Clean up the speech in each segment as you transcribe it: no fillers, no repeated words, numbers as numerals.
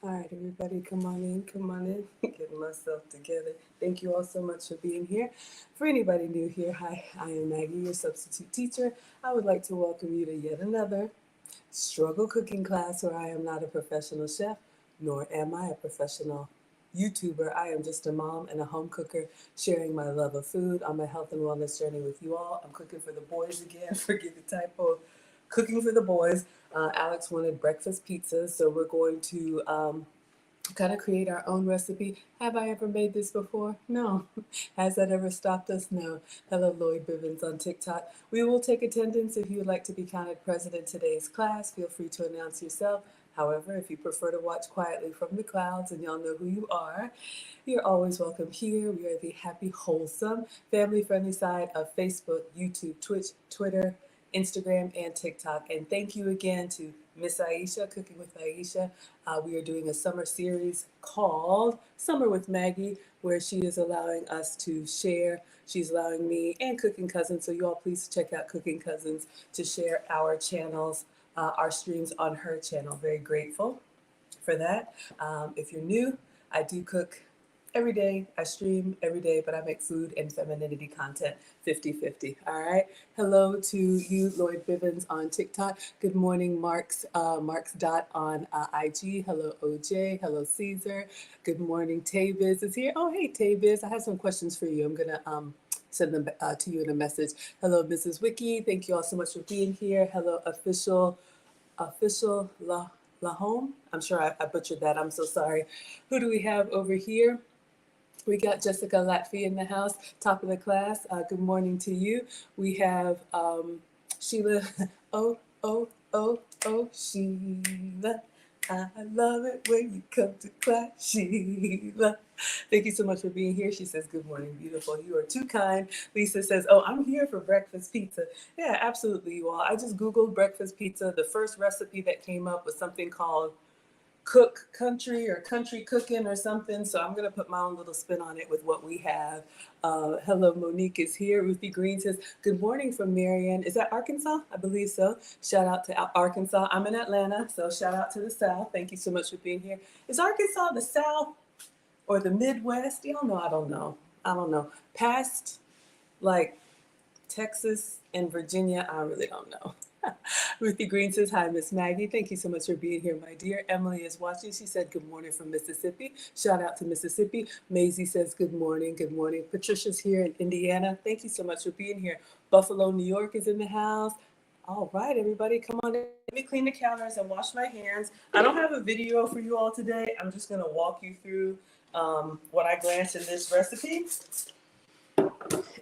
All right, everybody, come on in, come on in. Getting myself together. Thank you all so much for being here. For anybody new here, hi, I am Maggie, your substitute teacher. I would like to welcome you to yet another struggle cooking class where I am not a professional chef, nor am I a professional YouTuber. I am just a mom and a home cooker sharing my love of food on my health and wellness journey with you all. I'm cooking for the boys again. Forgive the typo. Cooking for the boys. Alex wanted breakfast pizza, so we're going to kind of create our own recipe. Have I ever made this before? No. Has that ever stopped us? No. Hello, Lloyd Bivens on TikTok. We will take attendance. If you would like to be counted present in today's class, feel free to announce yourself. However, if you prefer to watch quietly from the clouds and y'all know who you are, you're always welcome here. We are the happy, wholesome, family-friendly side of Facebook, YouTube, Twitch, Twitter, Instagram, and TikTok. And thank you again to Miss Aisha, Cooking with Aisha. We are doing a summer series called Summer with Maggie, where she is allowing us to share. She's allowing me and Cooking Cousins, so you all please check out Cooking Cousins to share our channels, our streams on her channel. Very grateful for that. If you're new, I do cook every day. I stream every day, but I make food and femininity content 50-50. All right. Hello to you, Lloyd Bivens on TikTok. Good morning, Marks Dot on IG. Hello, OJ. Hello, Caesar. Good morning, Taviz is here. Oh, hey, Taviz. I have some questions for you. I'm going to send them to you in a message. Hello, Mrs. Wiki. Thank you all so much for being here. Hello, official La Home. I'm sure I butchered that. I'm so sorry. Who do we have over here? We got Jessica Latfi in the house, top of the class. Good morning to you. We have Sheila. Oh, oh, oh, oh, Sheila. I love it when you come to class, Sheila. Thank you so much for being here. She says, good morning, beautiful. You are too kind. Lisa says, oh, I'm here for breakfast pizza. Yeah, absolutely, you all. I just Googled breakfast pizza. The first recipe that came up was something called cook country or country cooking or something. So I'm going to put my own little spin on it with what we have. Hello, Monique is here. Ruthie Green says, good morning from Marion. Is that Arkansas? I believe so. Shout out to Arkansas. I'm in Atlanta, so shout out to the South. Thank you so much for being here. Is Arkansas the South or the Midwest? Y'all know, I don't know. I don't know. Past like Texas and Virginia, I really don't know. Ruthie Green says, hi, Miss Maggie. Thank you so much for being here, my dear. Emily is watching. She said, good morning from Mississippi. Shout out to Mississippi. Maisie says, good morning, good morning. Patricia's here in Indiana. Thank you so much for being here. Buffalo, New York is in the house. All right, everybody, come on in. Let me clean the counters and wash my hands. I don't have a video for you all today. I'm just going to walk you through what I glanced in this recipe.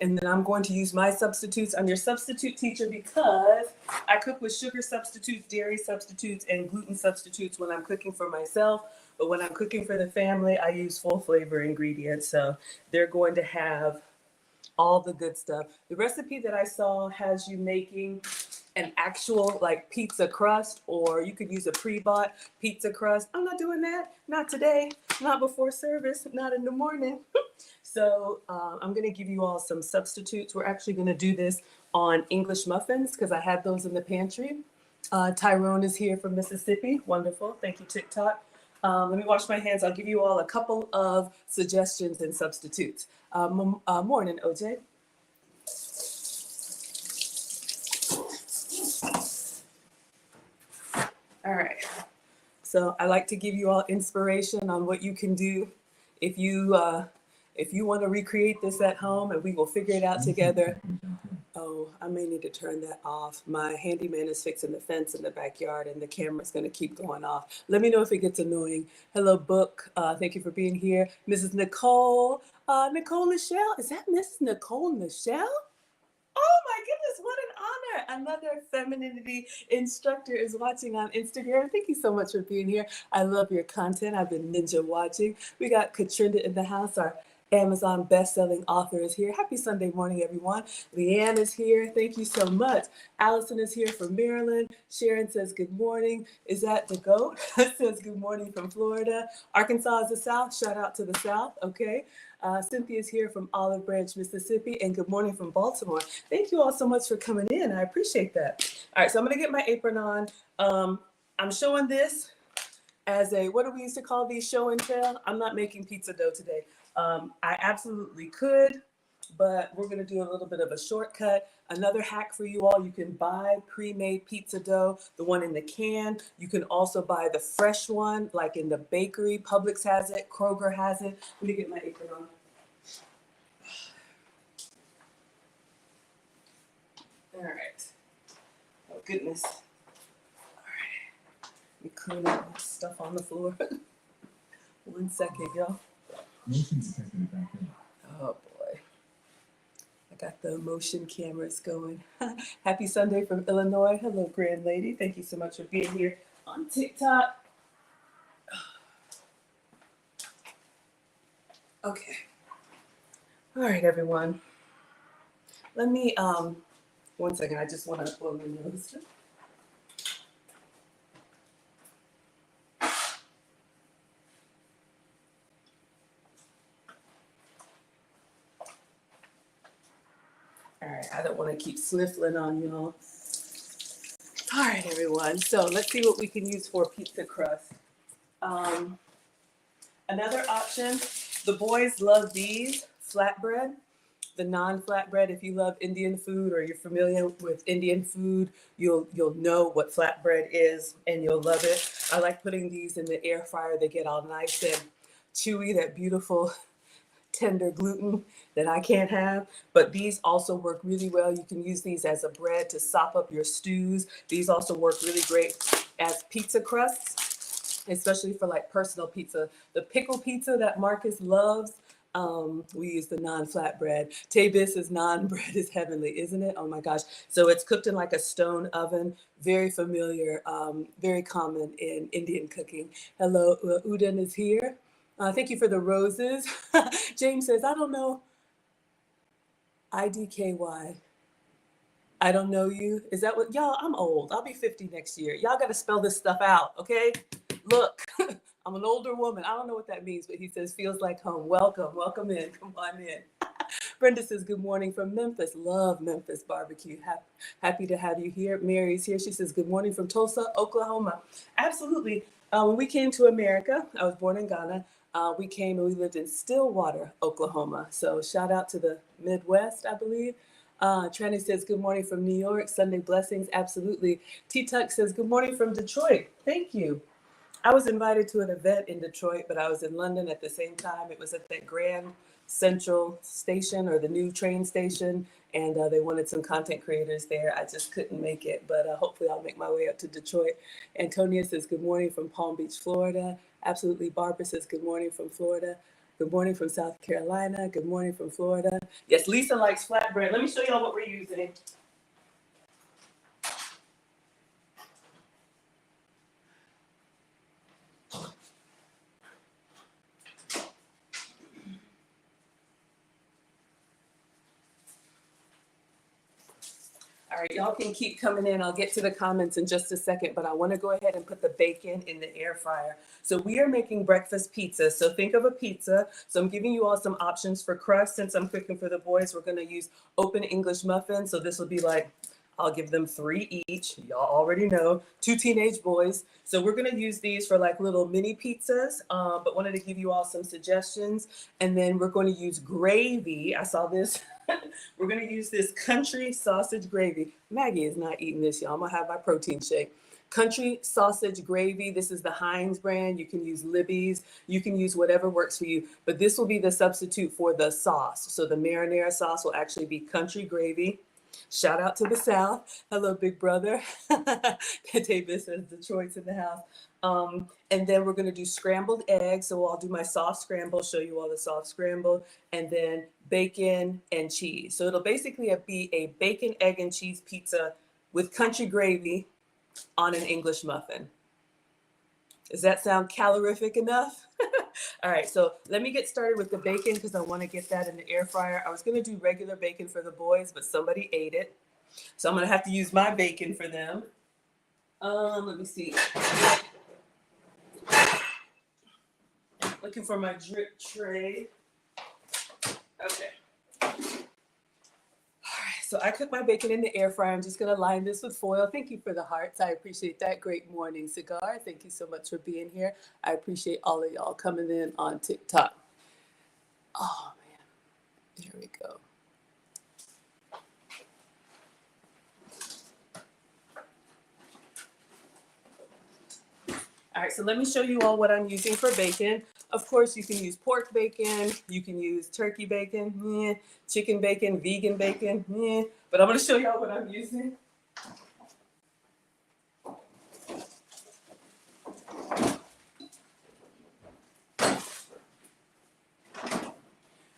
And then I'm going to use my substitutes. I'm your substitute teacher because I cook with sugar substitutes, dairy substitutes, and gluten substitutes when I'm cooking for myself. But when I'm cooking for the family, I use full flavor ingredients. So they're going to have all the good stuff. The recipe that I saw has you making an actual like pizza crust, or you could use a pre-bought pizza crust. I'm not doing that. Not today. Not before service. Not in the morning. So I'm going to give you all some substitutes. We're actually going to do this on English muffins because I had those in the pantry. Tyrone is here from Mississippi. Wonderful. Thank you, TikTok. Let me wash my hands. I'll give you all a couple of suggestions and substitutes. Morning, OJ. All right. So I like to give you all inspiration on what you can do if you want to recreate this at home, and we will figure it out together. Oh, I may need to turn that off. My handyman is fixing the fence in the backyard, and the camera's going to keep going off. Let me know if it gets annoying. Hello, Book. Thank you for being here. Mrs. Nicole. Nicole Michelle. Is that Mrs. Nicole Michelle? Oh my goodness, what an honor. Another femininity instructor is watching on Instagram. Thank you so much for being here. I love your content. I've been ninja watching. We got Katrinda in the house. Our Amazon best-selling author is here. Happy Sunday morning, everyone. Leanne is here. Thank you so much. Allison is here from Maryland. Sharon says good morning. Is that the GOAT? Says good morning from Florida. Arkansas is the South. Shout out to the South. Okay. Cynthia's here from Olive Branch, Mississippi, and good morning from Baltimore. Thank you all so much for coming in. I appreciate that. All right, so I'm going to get my apron on. I'm showing this as a, what do we used to call these, show and tell? I'm not making pizza dough today. I absolutely could, but we're gonna do a little bit of a shortcut. Another hack for you all, you can buy pre-made pizza dough, the one in the can. You can also buy the fresh one, like in the bakery. Publix has it, Kroger has it. Let me get my apron on. All right. Oh, goodness. All right. Let me clean up stuff on the floor. 1 second, y'all. Oh, boy. I got the motion cameras going. Happy Sunday from Illinois. Hello, grand lady. Thank you so much for being here on TikTok. Okay. All right, everyone. Let me, 1 second. I just want to blow my nose. All right, I don't want to keep sniffling on y'all. All right, everyone. So let's see what we can use for pizza crust. Another option, the boys love these, flatbread. The non-flatbread, if you love Indian food or you're familiar with Indian food, you'll know what flatbread is and you'll love it. I like putting these in the air fryer. They get all nice and chewy, that beautiful tender gluten that I can't have. But these also work really well. You can use these as a bread to sop up your stews. These also work really great as pizza crusts, especially for like personal pizza. The pickle pizza that Marcus loves, we use the non-flatbread. Tabis's naan bread is heavenly, isn't it? Oh my gosh. So it's cooked in like a stone oven, very familiar, very common in Indian cooking. Hello, Udon is here. Thank you for the roses. James says, I don't know. IDKY. I don't know you. Is that what? Y'all, I'm old. I'll be 50 next year. Y'all got to spell this stuff out, okay? Look, I'm an older woman. I don't know what that means, but he says, feels like home. Welcome. Welcome in. Come on in. Brenda says, good morning from Memphis. Love Memphis barbecue. Happy to have you here. Mary's here. She says, good morning from Tulsa, Oklahoma. Absolutely. When we came to America, I was born in Ghana. We came and we lived in Stillwater, Oklahoma. So shout out to the Midwest, I believe. Tranny says, good morning from New York. Sunday blessings. Absolutely. T-Tuck says, good morning from Detroit. Thank you. I was invited to an event in Detroit, but I was in London at the same time. It was at that Grand Central Station or the new train station, and they wanted some content creators there. I just couldn't make it, but hopefully I'll make my way up to Detroit. Antonia says, good morning from Palm Beach, Florida. Absolutely. Barbara says, good morning from Florida. Good morning from South Carolina. Good morning from Florida. Yes, Lisa likes flatbread. Let me show y'all what we're using. All right, y'all can keep coming in. I'll get to the comments in just a second, but I want to go ahead and put the bacon in the air fryer. So we are making breakfast pizza. So think of a pizza. So I'm giving you all some options for crust. Since I'm cooking for the boys, we're going to use open English muffins. So this will be like, I'll give them 3 each. Y'all already know, 2 teenage boys. So we're going to use these for like little mini pizzas, but wanted to give you all some suggestions. And then we're going to use gravy. I saw this. We're going to use this country sausage gravy. Maggie is not eating this, y'all. I'm going to have my protein shake. Country sausage gravy. This is the Heinz brand. You can use Libby's. You can use whatever works for you. But this will be the substitute for the sauce. So the marinara sauce will actually be country gravy. Shout out to the South. Hello, big brother. David says Detroit's in the house. And then we're going to do scrambled eggs. So I'll do my soft scramble, show you all the soft scramble, and then bacon and cheese. So it'll basically be a bacon, egg, and cheese pizza with country gravy on an English muffin. Does that sound calorific enough? All right, so let me get started with the bacon because I want to get that in the air fryer. I was going to do regular bacon for the boys, but somebody ate it. So I'm going to have to use my bacon for them. Let me see. Looking for my drip tray. Okay. All right, So I cook my bacon in the air fryer. I'm just going to line this with foil. Thank you for the hearts. I appreciate that. Great morning, Cigar. Thank you so much for being here. I appreciate all of y'all coming in on TikTok. Oh, man. Here we go. All right, so let me show you all what I'm using for bacon. Of course, you can use pork bacon, you can use turkey bacon, chicken bacon, vegan bacon, but I'm gonna show y'all what I'm using.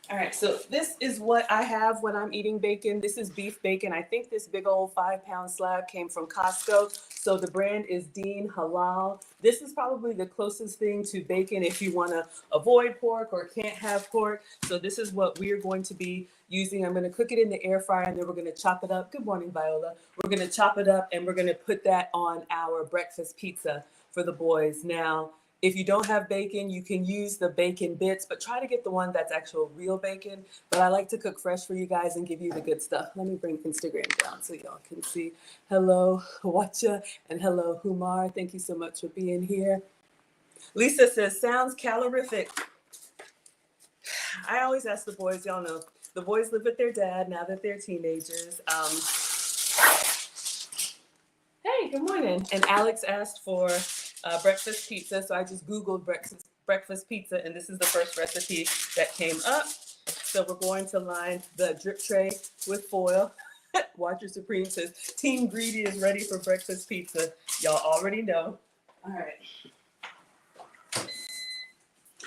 All right, so this is what I have when I'm eating bacon. This is beef bacon. I think this big old 5-pound slab came from Costco. So the brand is Dean Halal. This is probably the closest thing to bacon if you want to avoid pork or can't have pork. So this is what we're going to be using. I'm going to cook it in the air fryer and then we're going to chop it up. Good morning, Viola. We're going to chop it up and we're going to put that on our breakfast pizza for the boys. Now, if you don't have bacon, you can use the bacon bits, but try to get the one that's actual real bacon. But I like to cook fresh for you guys and give you the good stuff. Let me bring Instagram down so y'all can see. Hello, Wacha, and hello, Humar. Thank you so much for being here. Lisa says, sounds calorific. I always ask the boys, y'all know, the boys live with their dad now that they're teenagers. Hey, good morning. And Alex asked for breakfast pizza, so I just Googled breakfast pizza, and this is the first recipe that came up. So we're going to line the drip tray with foil. Watcher Supreme says, Team Greedy is ready for breakfast pizza. Y'all already know. All right.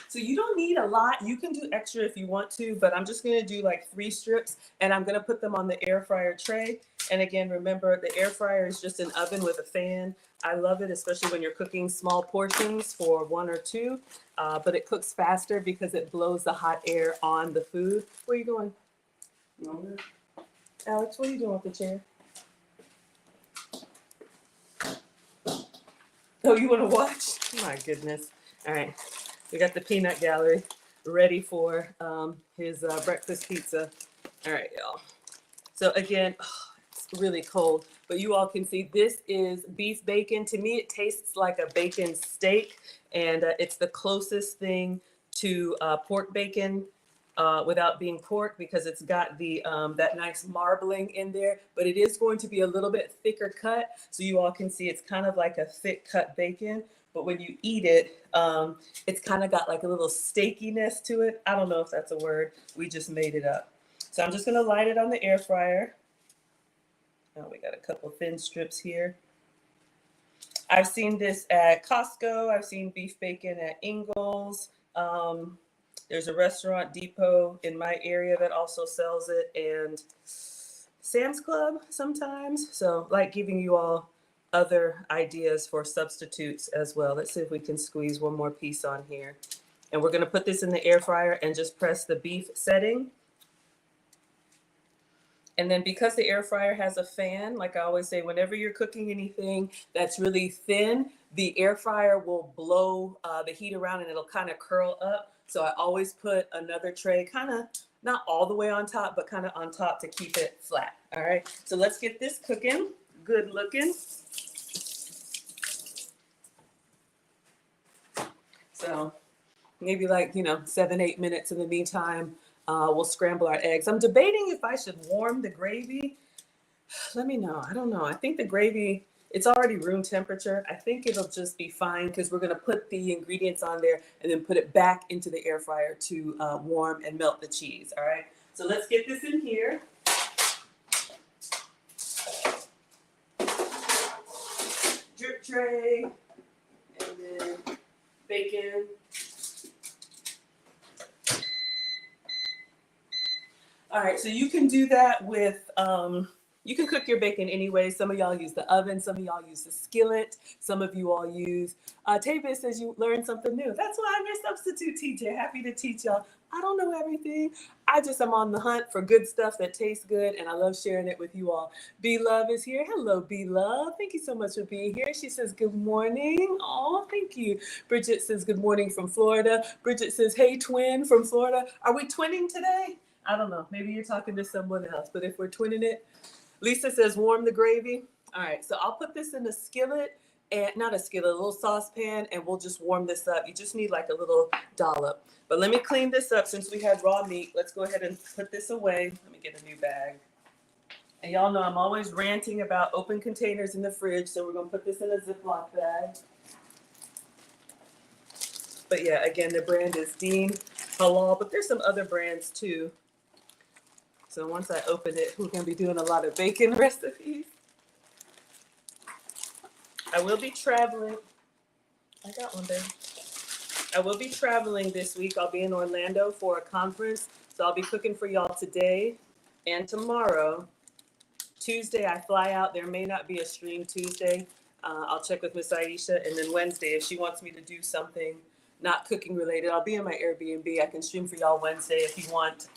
So you don't need a lot. You can do extra if you want to, but I'm just going to do like 3 strips, and I'm going to put them on the air fryer tray. And again, remember, the air fryer is just an oven with a fan. I love it, especially when you're cooking small portions for 1 or 2, but it cooks faster because it blows the hot air on the food. Where are you going? Alex, what are you doing with the chair? Oh, you want to watch? My goodness. All right. We got the peanut gallery ready for his breakfast pizza. All right, y'all. So again, it's really cold, but you all can see this is beef bacon. To me, it tastes like a bacon steak, and it's the closest thing to pork bacon without being pork because it's got the that nice marbling in there, but it is going to be a little bit thicker cut. So you all can see it's kind of like a thick cut bacon. But when you eat it, it's kind of got like a little steakiness to it. I don't know if that's a word. We just made it up. So I'm just going to light it on the air fryer. Oh, we got a couple thin strips here. I've seen this at Costco. I've seen beef bacon at Ingles. There's a restaurant, Depot, in my area that also sells it, and Sam's Club sometimes. So like giving you all other ideas for substitutes as well. Let's see if we can squeeze one more piece on here. And we're going to put this in the air fryer and just press the beef setting. And then because the air fryer has a fan, like I always say, whenever you're cooking anything that's really thin, the air fryer will blow the heat around and it'll kind of curl up. So I always put another tray kind of not all the way on top, but kind of on top to keep it flat. All right, so let's get this cooking. Good looking. So maybe like, 7-8 minutes. In the meantime, we'll scramble our eggs. I'm debating if I should warm the gravy. Let me know. I don't know. I think the gravy, it's already room temperature. I think it'll just be fine because we're going to put the ingredients on there and then put it back into the air fryer to warm and melt the cheese. All right. So let's get this in here. Drip tray. And then bacon. All right, so you can do that with, you can cook your bacon anyway. Some of y'all use the oven, some of y'all use the skillet, some of you all use, Tavis says you learned something new. That's why I'm your substitute teacher. Happy to teach y'all. I don't know everything. I just am on the hunt for good stuff that tastes good, and I love sharing it with you all. B-Love is here. Hello, B-Love. Thank you so much for being here. She says, good morning. Oh, thank you. Bridget says, good morning from Florida. Bridget says, hey, twin from Florida. Are we twinning today? I don't know. Maybe you're talking to someone else, but if we're twinning it, Lisa says warm the gravy. All right, so I'll put this in a skillet, and not a skillet, a little saucepan, and we'll just warm this up. You just need like a little dollop. But let me clean this up since we had raw meat. Let's go ahead and put this away. Let me get a new bag. And y'all know I'm always ranting about open containers in the fridge, so we're gonna put this in a Ziploc bag. But yeah, again, the brand is Dean Halal, but there's some other brands too. So once I open it, we're gonna be doing a lot of bacon recipes. I will be traveling. I got one there. I will be traveling this week. I'll be in Orlando for a conference. So I'll be cooking for y'all today and tomorrow. Tuesday, I fly out. There may not be a stream Tuesday. I'll check with Miss Aisha. And then Wednesday, if she wants me to do something not cooking related, I'll be in my Airbnb. I can stream for y'all Wednesday if you want.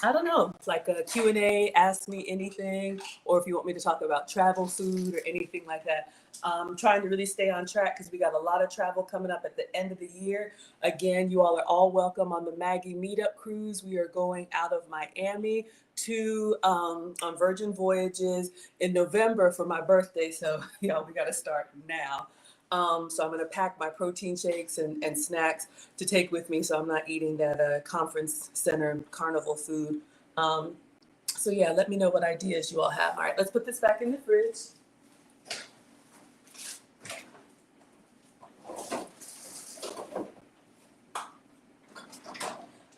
I don't know, like a Q&A, ask me anything, or if you want me to talk about travel food or anything like that. I'm trying to really stay on track because we got a lot of travel coming up at the end of the year. Again, you all are all welcome on the Maggie Meetup Cruise. We are going out of Miami to on Virgin Voyages in November for my birthday. So, y'all, we got to start now. So I'm going to pack my protein shakes and snacks to take with me so I'm not eating that conference center carnival food. So yeah, let me know what ideas you all have. All right, let's put this back in the fridge.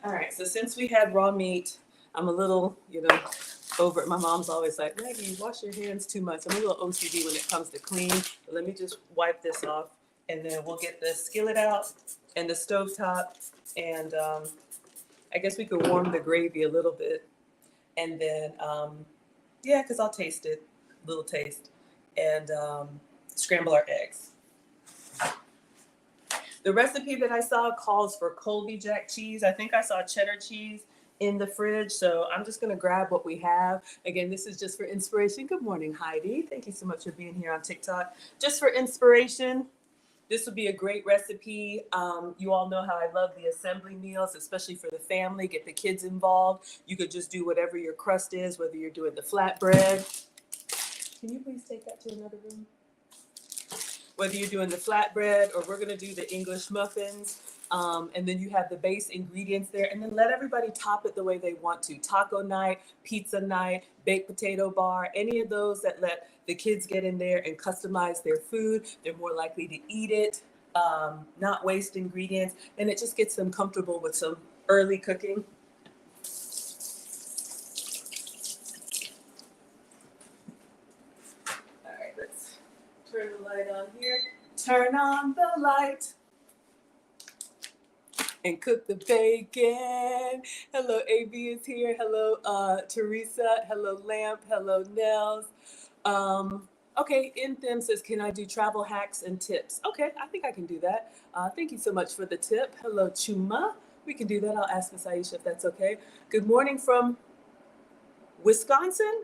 All right, so since we had raw meat, I'm a little, over it. My mom's always like, Maggie, wash your hands too much. I'm a little OCD when it comes to clean. But let me just wipe this off, and then we'll get the skillet out and the stovetop. And I guess we could warm the gravy a little bit. And then, yeah, because I'll taste it, little taste. And scramble our eggs. The recipe that I saw calls for Colby Jack cheese. I think I saw cheddar cheese in the fridge, so I'm just gonna grab what we have. Again, this is just for inspiration. Good morning, Heidi. Thank you so much for being here on TikTok. Just for inspiration, this would be a great recipe. You all know how I love the assembly meals, especially for the family, get the kids involved. You could just do whatever your crust is, whether you're doing the flatbread. Can you please take that to another room? Whether you're doing the flatbread or we're gonna do the English muffins. And then you have the base ingredients there, and then let everybody top it the way they want to. Taco night, pizza night, baked potato bar, any of those that let the kids get in there and customize their food. They're more likely to eat it, not waste ingredients, and it just gets them comfortable with some early cooking. All right, let's turn the light on here. Turn on the light and cook the bacon. Hello, AB is here. Hello, Teresa. Hello, Lamp. Hello, Nels. Okay, Them says, can I do travel hacks and tips? Okay, I think I can do that. Thank you so much for the tip. Hello, Chuma. We can do that. I'll ask Miss Aisha if that's okay. Good morning from Wisconsin.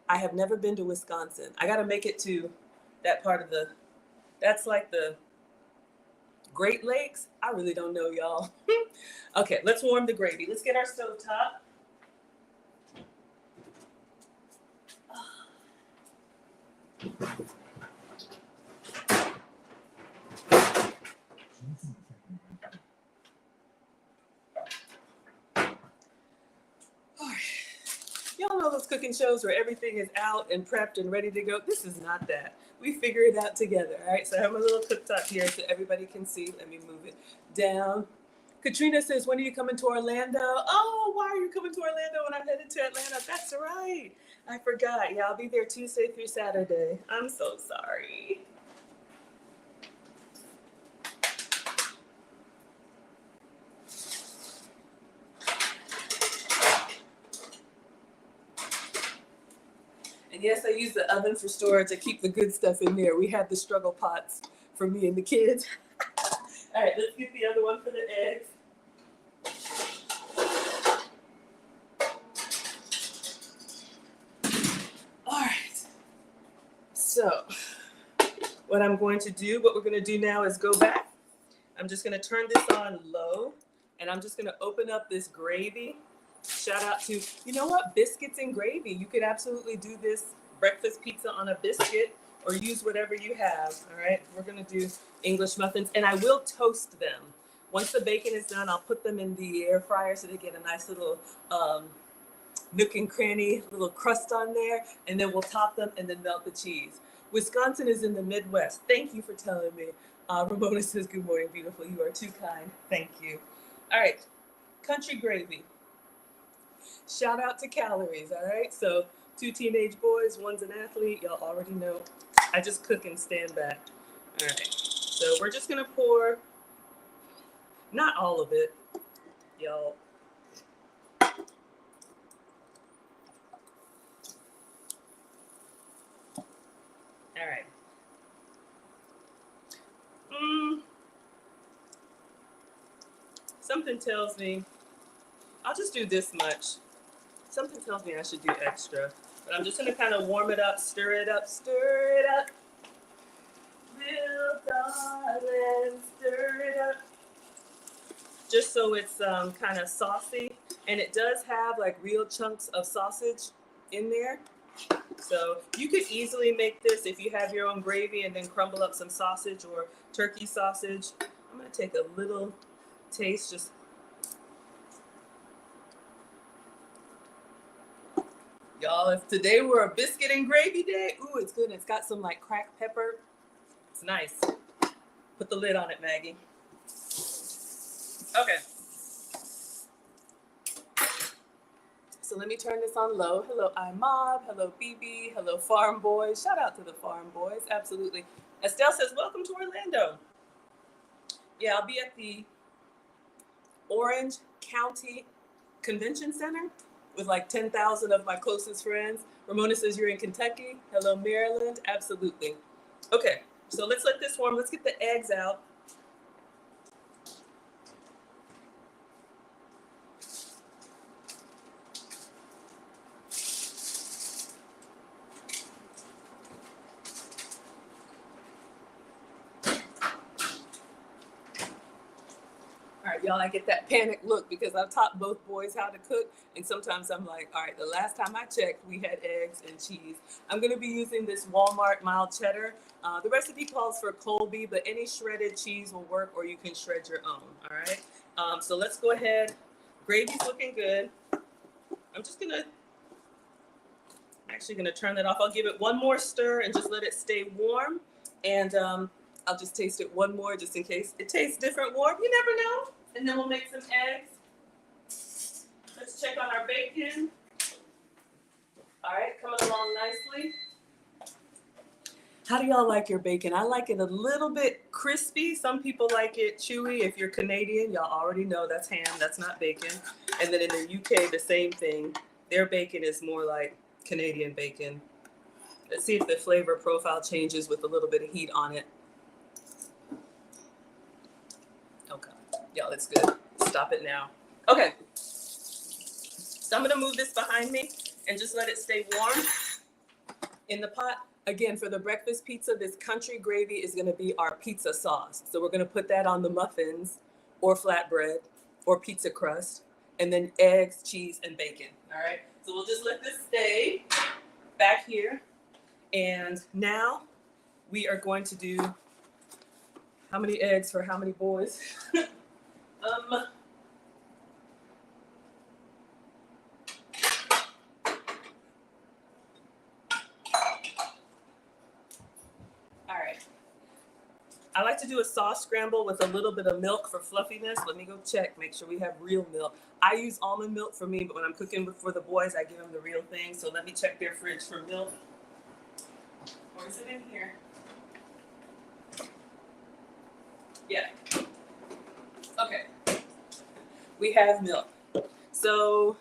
I have never been to Wisconsin. I got to make it to that part of that's like the Great Lakes? I really don't know, y'all. Okay, let's warm the gravy. Let's get our stove top. Y'all know those cooking shows where everything is out and prepped and ready to go? This is not that. We figure it out together, all right? So I have my little cooktop here so everybody can see. Let me move it down. Katrina says, when are you coming to Orlando? Oh, why are you coming to Orlando when I'm headed to Atlanta? That's right. I forgot. Yeah, I'll be there Tuesday through Saturday. I'm so sorry. And yes, I use the oven for storage to keep the good stuff in there. We had the struggle pots for me and the kids. All right, let's get the other one for the eggs. All right. So what we're going to do now is go back. I'm just going to turn this on low, and I'm just going to open up this gravy. Shout out to, you know what, biscuits and gravy. You could absolutely do this breakfast pizza on a biscuit or use whatever you have. All right, we're gonna do English muffins, and I will toast them. Once the bacon is done, I'll put them in the air fryer so they get a nice little nook and cranny little crust on there, and then we'll top them and then melt the cheese. Wisconsin is in the Midwest. Thank you for telling me. Ramona says, good morning, beautiful. You are too kind. Thank you. All right, country gravy. Shout out to calories, all right? So 2 teenage boys, one's an athlete. Y'all already know. I just cook and stand back. All right, so we're just gonna pour, not all of it, y'all. All right. Something tells me, I'll just do this much. Something tells me I should do extra. But I'm just gonna kind of warm it up, stir it up, stir it up. Little darling, stir it up. Just so it's kind of saucy. And it does have like real chunks of sausage in there. So you could easily make this if you have your own gravy and then crumble up some sausage or turkey sausage. I'm gonna take a little taste, just y'all, if today were a biscuit and gravy day, ooh, it's good. It's got some like cracked pepper. It's nice. Put the lid on it, Maggie. Okay. So let me turn this on low. Hello, iMob. Hello, BB. Hello, Farm Boys. Shout out to the Farm Boys. Absolutely. Estelle says, welcome to Orlando. Yeah, I'll be at the Orange County Convention Center with like 10,000 of my closest friends. Ramona says you're in Kentucky. Hello, Maryland. Absolutely. Okay, so let's let this warm. Let's get the eggs out. All right, y'all, I get that panic look because I've taught both boys how to cook. And sometimes I'm like, all right, the last time I checked, we had eggs and cheese. I'm going to be using this Walmart mild cheddar. The recipe calls for Colby, but any shredded cheese will work, or you can shred your own. All right. So let's go ahead. Gravy's looking good. I'm actually going to turn that off. I'll give it one more stir and just let it stay warm. And I'll just taste it one more just in case it tastes different warm. You never know. And then we'll make some eggs. Let's check on our bacon. All right, coming along nicely. How do y'all like your bacon? I like it a little bit crispy. Some people like it chewy. If you're Canadian, y'all already know that's ham, that's not bacon. And then in the UK, the same thing. Their bacon is more like Canadian bacon. Let's see if the flavor profile changes with a little bit of heat on it. Okay, y'all, it's good. Stop it now. Okay, so I'm gonna move this behind me and just let it stay warm in the pot. Again, for the breakfast pizza, this country gravy is gonna be our pizza sauce. So we're gonna put that on the muffins or flatbread or pizza crust, and then eggs, cheese, and bacon, all right? So we'll just let this stay back here. And now we are going to do, how many eggs for how many boys? All right. I like to do a sauce scramble with a little bit of milk for fluffiness. Let me go check, make sure we have real milk. I use almond milk for me, but when I'm cooking for the boys, I give them the real thing. So let me check their fridge for milk. Or is it in here? Yeah. Okay. We have milk. So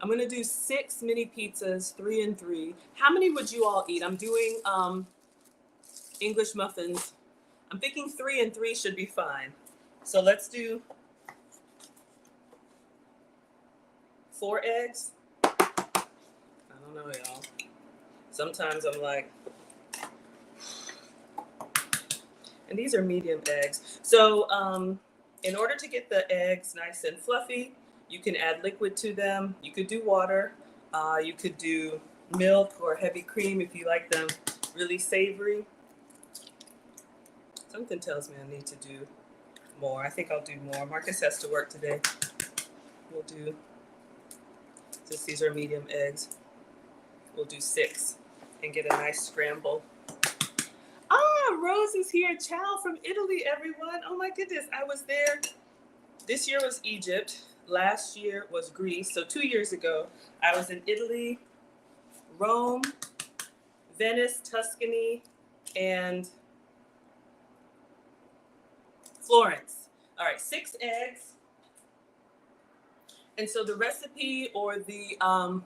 I'm gonna do 6 mini pizzas, 3 and 3. How many would you all eat? I'm doing English muffins. I'm thinking 3 and 3 should be fine. So let's do 4 eggs. I don't know, y'all. Sometimes I'm like, and these are medium eggs. So in order to get the eggs nice and fluffy, You can add liquid to them. You could do water. You could do milk or heavy cream if you like them really savory. Something tells me I need to do more. I think I'll do more. Marcus has to work today. We'll do, since these are medium eggs, we'll do 6 and get a nice scramble. Ah, Rose is here. Ciao from Italy, everyone. Oh my goodness, I was there. This year was Egypt. Last year was Greece. So 2 years ago, I was in Italy, Rome, Venice, Tuscany, and Florence. All right, 6 eggs. And so the recipe or the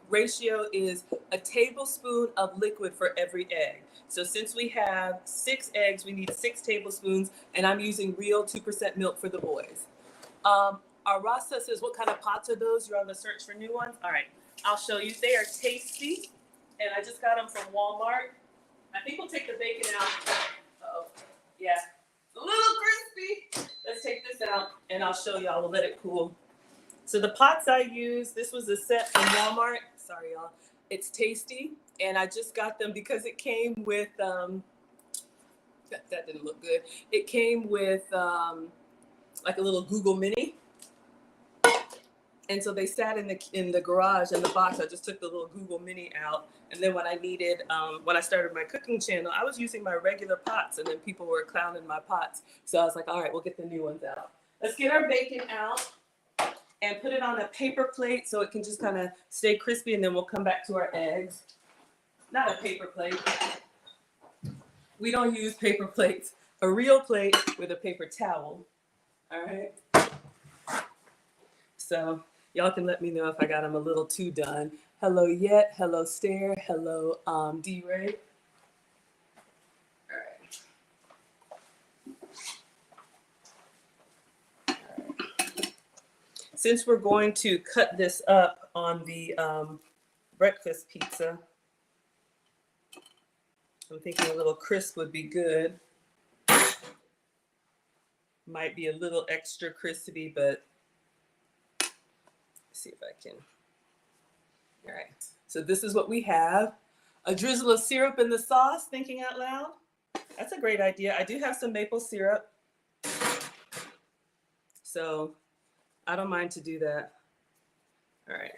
ratio is a tablespoon of liquid for every egg. So since we have 6 eggs, we need 6 tablespoons, and I'm using real 2% milk for the boys. Arasa says, what kind of pots are those? You're on the search for new ones? All right, I'll show you. They are tasty, and I just got them from Walmart. I think we'll take the bacon out. Uh-oh, yeah, a little crispy. Let's take this out, and I'll show y'all. We'll let it cool. So the pots I use, this was a set from Walmart. Sorry, y'all. It's tasty, and I just got them because it came with, that didn't look good. It came with like a little Google Mini. And so they sat in the garage in the box. I just took the little Google Mini out. And then when I needed, when I started my cooking channel, I was using my regular pots, and then people were clowning my pots. So I was like, all right, we'll get the new ones out. Let's get our bacon out and put it on a paper plate so it can just kind of stay crispy, and then we'll come back to our eggs. Not a paper plate. We don't use paper plates. A real plate with a paper towel. All right? So y'all can let me know if I got them a little too done. Hello, Yet. Hello, Stare. Hello, D-Ray. Since we're going to cut this up on the breakfast pizza, I'm thinking a little crisp would be good. Might be a little extra crispy, but let's see if I can. All right, so this is what we have. A drizzle of syrup in the sauce, thinking out loud. That's a great idea. I do have some maple syrup, so I don't mind to do that. All right,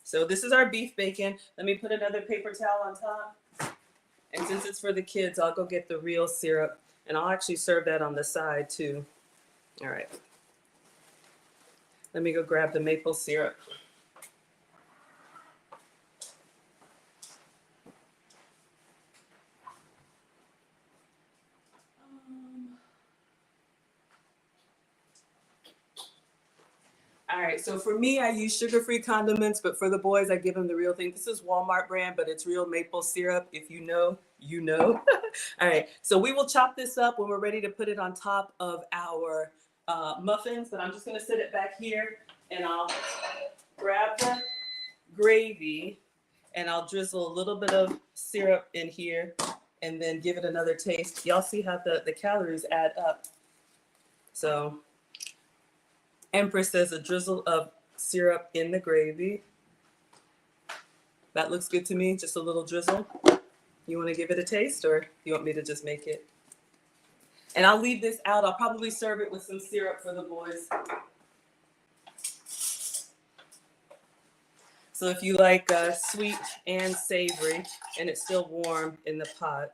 so this is our beef bacon. Let me put another paper towel on top. And since it's for the kids, I'll go get the real syrup, and I'll actually serve that on the side too. All right, let me go grab the maple syrup. All right, so for me, I use sugar-free condiments, but for the boys, I give them the real thing. This is Walmart brand, but it's real maple syrup. If you know, you know. All right, so we will chop this up when we're ready to put it on top of our muffins, but I'm just gonna set it back here, and I'll grab the gravy, and I'll drizzle a little bit of syrup in here, and then give it another taste. Y'all see how the calories add up. So Empress says a drizzle of syrup in the gravy. That looks good to me, just a little drizzle. You want to give it a taste, or you want me to just make it? And I'll leave this out. I'll probably serve it with some syrup for the boys. So if you like sweet and savory, and it's still warm in the pot.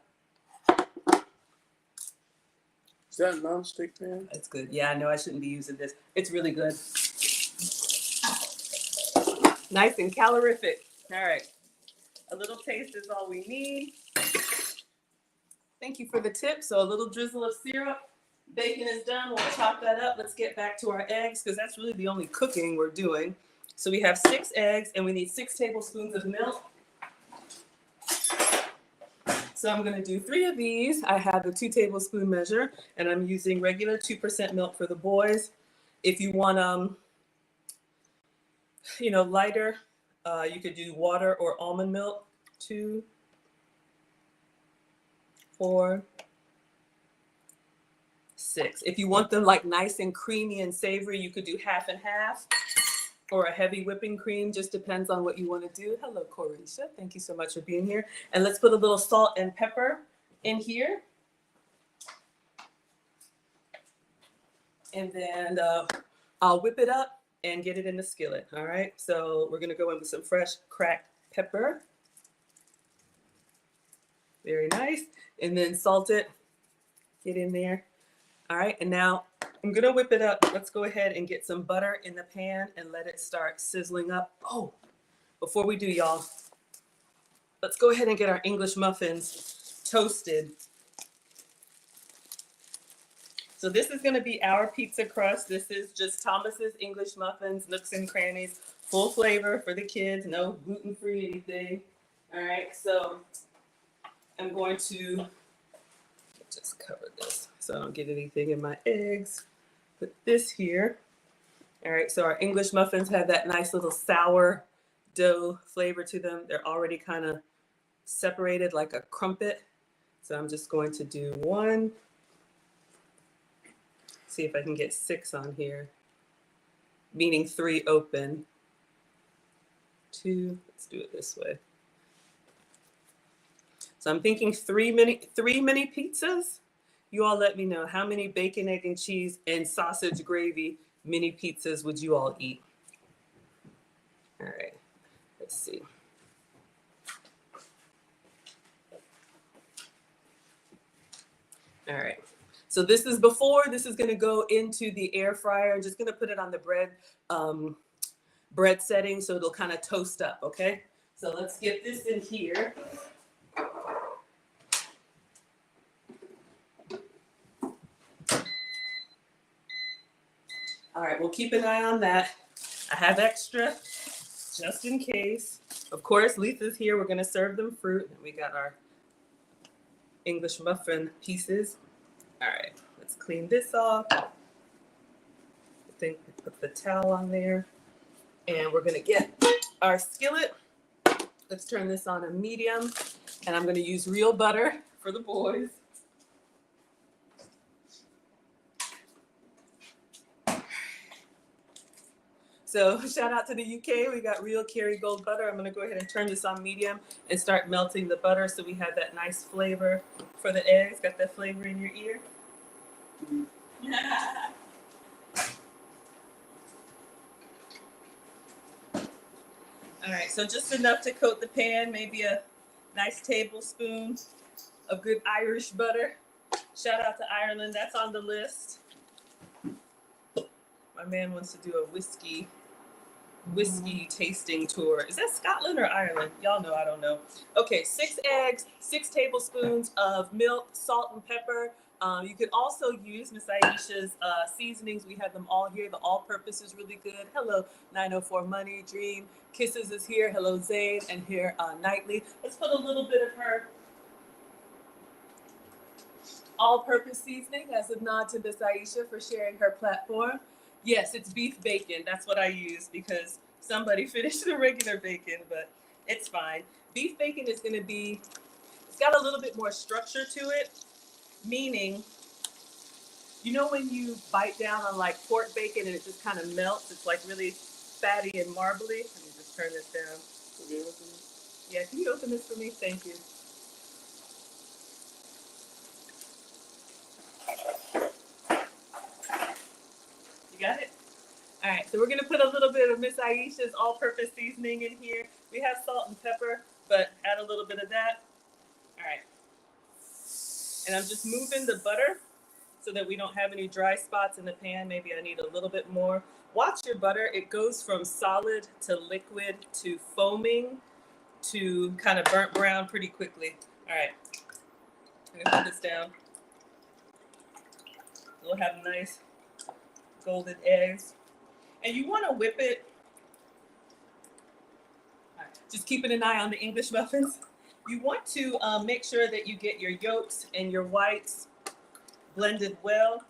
Is that a non-stick pan? That's good. Yeah, I know I shouldn't be using this. It's really good. Nice and calorific. All right. A little taste is all we need. Thank you for the tip. So a little drizzle of syrup. Bacon is done. We'll chop that up. Let's get back to our eggs, because that's really the only cooking we're doing. So we have 6 eggs, and we need 6 tablespoons of milk. So I'm going to do 3 of these. I have the 2 tablespoon measure, and I'm using regular 2% milk for the boys. If you want, lighter, you could do water or almond milk. 2, 4, 6. If you want them like nice and creamy and savory, you could do half and half. or a heavy whipping cream, just depends on what you want to do. Hello, Corisha. Thank you so much for being here. And let's put a little salt and pepper in here. And then I'll whip it up and get it in the skillet. All right. So we're going to go in with some fresh cracked pepper. Very nice. And then salt it. Get in there. All right. And now I'm going to whip it up. Let's go ahead and get some butter in the pan and let it start sizzling up. Oh, before we do, y'all, let's go ahead and get our English muffins toasted. So this is going to be our pizza crust. This is just Thomas's English muffins, nooks and crannies, full flavor for the kids, no gluten-free anything. All right, so I'm going to just cover this so I don't get anything in my eggs. Put this here. All right, so our English muffins have that nice little sour dough flavor to them. They're already kind of separated like a crumpet. So I'm just going to do one. See if I can get 6 on here, meaning 3 open. 2, let's do it this way. So I'm thinking 3 mini pizzas. You all let me know how many bacon, egg, and cheese and sausage gravy mini pizzas would you all eat? All right, let's see. All right. So this is going to go into the air fryer. I'm just going to put it on the bread setting so it'll kind of toast up, okay? So let's get this in here. All right, we'll keep an eye on that. I have extra just in case. Of course, Letha's here. We're going to serve them fruit. And we got our English muffin pieces. All right, let's clean this off. I think we put the towel on there. And we're gonna get our skillet. Let's turn this on a medium. And I'm gonna use real butter for the boys. So shout out to the UK. We got real Kerrygold butter. I'm gonna go ahead and turn this on medium and start melting the butter so we have that nice flavor for the eggs. Got that flavor in your ear? All right, so just enough to coat the pan, maybe a nice tablespoon of good Irish butter. Shout out to Ireland, that's on the list. My man wants to do a whiskey tasting tour. Is that Scotland or Ireland? Y'all know, I don't know. Okay, 6 eggs, 6 tablespoons of milk, salt, and pepper. You could also use Miss Aisha's seasonings. We have them all here. The all-purpose is really good. Hello, 904 Money, Dream. Kisses is here. Hello, Zayn. And here, Nightly. Let's put a little bit of her all-purpose seasoning as a nod to Miss Aisha for sharing her platform. Yes, it's beef bacon. That's what I use because somebody finished the regular bacon, but it's fine. Beef bacon is going to be, it's got a little bit more structure to it, meaning, you know when you bite down on like pork bacon and it just kind of melts? It's like really fatty and marbly. Let me just turn this down. Yeah, can you open this for me? Thank you. You got it? All right, so we're gonna put a little bit of Miss Aisha's all-purpose seasoning in here. We have salt and pepper, but add a little bit of that. All right. And I'm just moving the butter so that we don't have any dry spots in the pan. Maybe I need a little bit more. Watch your butter. It goes from solid to liquid to foaming to kind of burnt brown pretty quickly. All right, I'm gonna put this down. We'll have nice golden eggs. And you want to whip it. All right. Just keeping an eye on the English muffins. You want to make sure that you get your yolks and your whites blended well,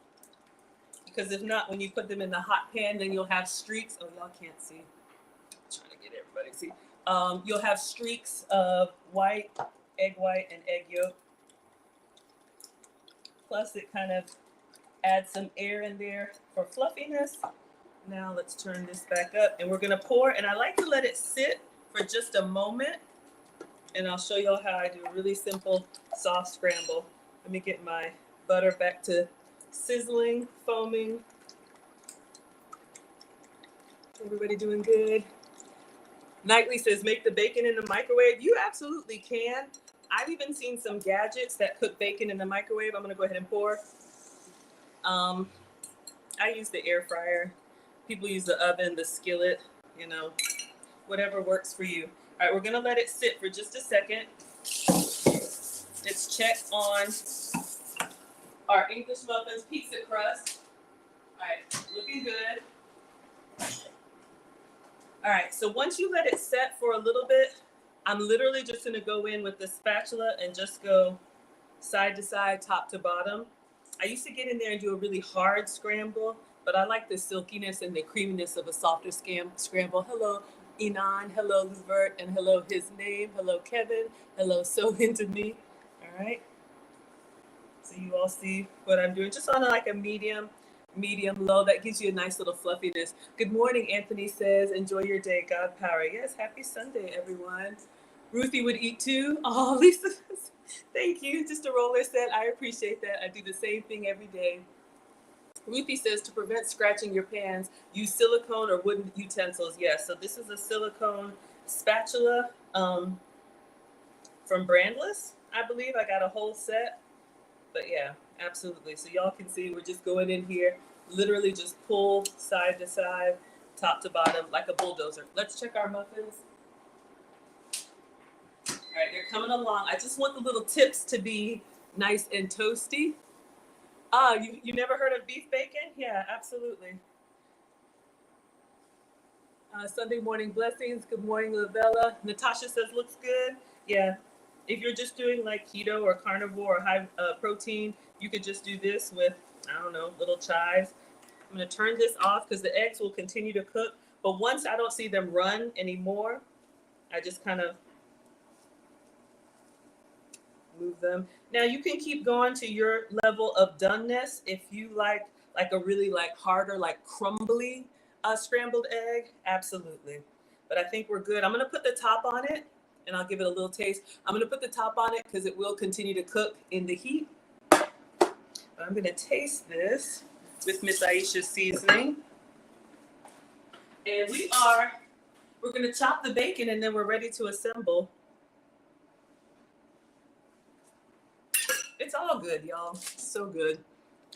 because if not, when you put them in the hot pan, then you'll have streaks. Oh, y'all can't see. I'm trying to get everybody to see. You'll have streaks of white, egg white, and egg yolk. Plus, it kind of adds some air in there for fluffiness. Now let's turn this back up and we're gonna pour, and I like to let it sit for just a moment, and I'll show y'all how I do a really simple soft scramble. Let me get my butter back to sizzling, foaming. Everybody doing good? Knightley says, make the bacon in the microwave. You absolutely can. I've even seen some gadgets that cook bacon in the microwave. I'm gonna go ahead and pour. I use the air fryer. People use the oven, the skillet, you know, whatever works for you. All right, we're gonna let it sit for just a second. Let's check on our English muffins pizza crust. All right, looking good. All right, so once you let it set for a little bit, I'm literally just gonna go in with the spatula and just go side to side, top to bottom. I used to get in there and do a really hard scramble, but I like the silkiness and the creaminess of a softer scramble. Hello, Inan. Hello, Luvert. And hello, his name. Hello, Kevin. Hello, so into me. All right. So you all see what I'm doing, just on like a medium low. That gives you a nice little fluffiness. Good morning, Anthony says. Enjoy your day, God power. Yes, happy Sunday, everyone. Ruthie would eat too. Oh, Lisa, thank you. Just a roller set. I appreciate that. I do the same thing every day. Ruthie says to prevent scratching your pans, use silicone or wooden utensils. Yes, so this is a silicone spatula from Brandless, I believe. I got a whole set. But yeah, absolutely. So y'all can see we're just going in here, literally just pull side to side, top to bottom, like a bulldozer. Let's check our muffins. All right, they're coming along. I just want the little tips to be nice and toasty. Ah, you never heard of beef bacon? Yeah, absolutely. Sunday morning blessings. Good morning, Lavella. Natasha says looks good. Yeah, if you're just doing like keto or carnivore or high protein, you could just do this with, I don't know, little chives. I'm gonna turn this off because the eggs will continue to cook. But once I don't see them run anymore, I just kind of move them. Now you can keep going to your level of doneness if you like a really like harder, like crumbly scrambled egg. Absolutely. But I think we're good. I'm gonna put the top on it and I'll give it a little taste. I'm gonna put the top on it because it will continue to cook in the heat. But I'm gonna taste this with Miss Aisha's seasoning. And we're gonna chop the bacon and then we're ready to assemble. It's all good, y'all. So good.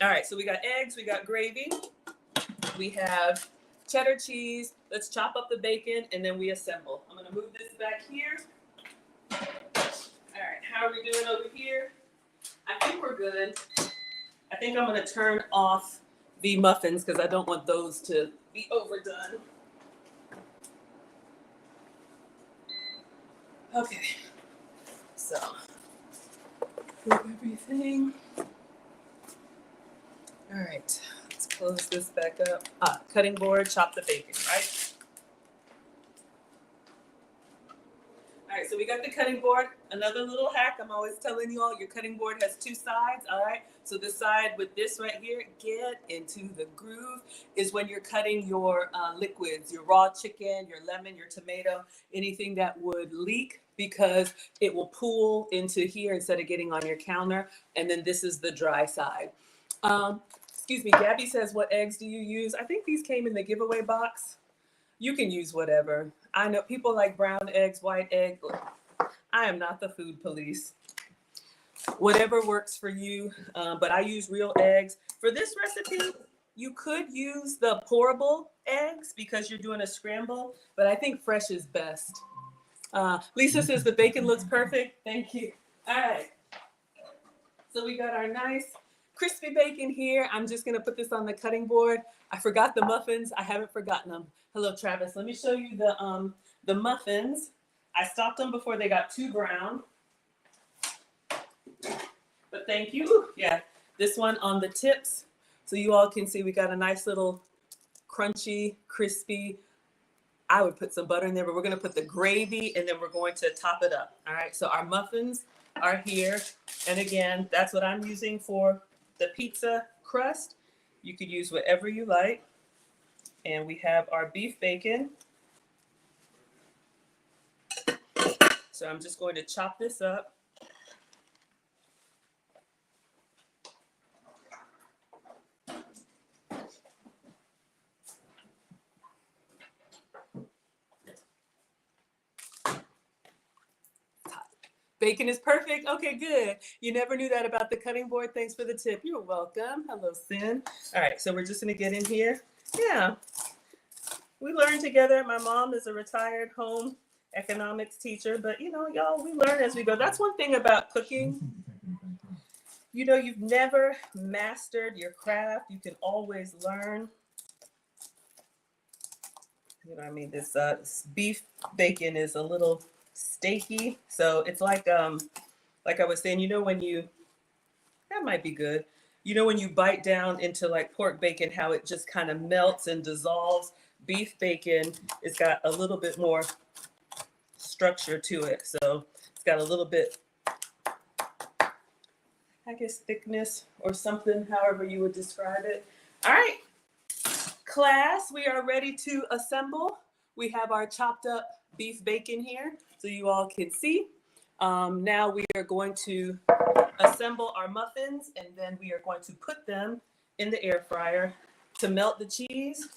All right, so we got eggs, we got gravy, we have cheddar cheese. Let's chop up the bacon and then we assemble. I'm gonna move this back here. All right, how are we doing over here? I think we're good. I think I'm gonna turn off the muffins because I don't want those to be overdone. Okay, so move everything. All right, let's close this back up. Cutting board, chop the bacon, right? All right, so we got the cutting board. Another little hack, I'm always telling you all, your cutting board has two sides, all right? So the side with this right here, get into the groove, is when you're cutting your liquids, your raw chicken, your lemon, your tomato, anything that would leak because it will pool into here instead of getting on your counter. And then this is the dry side. Excuse me, Gabby says, what eggs do you use? I think these came in the giveaway box. You can use whatever. I know people like brown eggs, white egg. I am not the food police. Whatever works for you, but I use real eggs. For this recipe, you could use the pourable eggs because you're doing a scramble, but I think fresh is best. Lisa says the bacon looks perfect. Thank you. All right. So we got our nice crispy bacon here. I'm just gonna put this on the cutting board. I forgot the muffins. I haven't forgotten them. Hello, Travis. Let me show you the muffins. I stopped them before they got too brown. But thank you. Yeah, this one on the tips. So you all can see we got a nice little crunchy, crispy. I would put some butter in there, but we're gonna put the gravy and then we're going to top it up. All right, so our muffins are here. And again, that's what I'm using for the pizza crust. You could use whatever you like. And we have our beef bacon. So I'm just going to chop this up. Bacon is perfect. Okay, good. You never knew that about the cutting board. Thanks for the tip. You're welcome. Hello, Sin. All right, so we're just going to get in here. Yeah, we learn together. My mom is a retired home economics teacher, but you know, y'all, we learn as we go. That's one thing about cooking. You know, you've never mastered your craft. You can always learn. You know, I mean, this beef bacon is a little steaky, so it's like I was saying, you know, when you, that might be good. You know, when you bite down into like pork bacon, how it just kind of melts and dissolves. Beef bacon, it's got a little bit more structure to it. So it's got a little bit, I guess, thickness or something, however you would describe it. All right, class, we are ready to assemble. We have our chopped up beef bacon here so you all can see. Now we are going to assemble our muffins, and then we are going to put them in the air fryer to melt the cheese,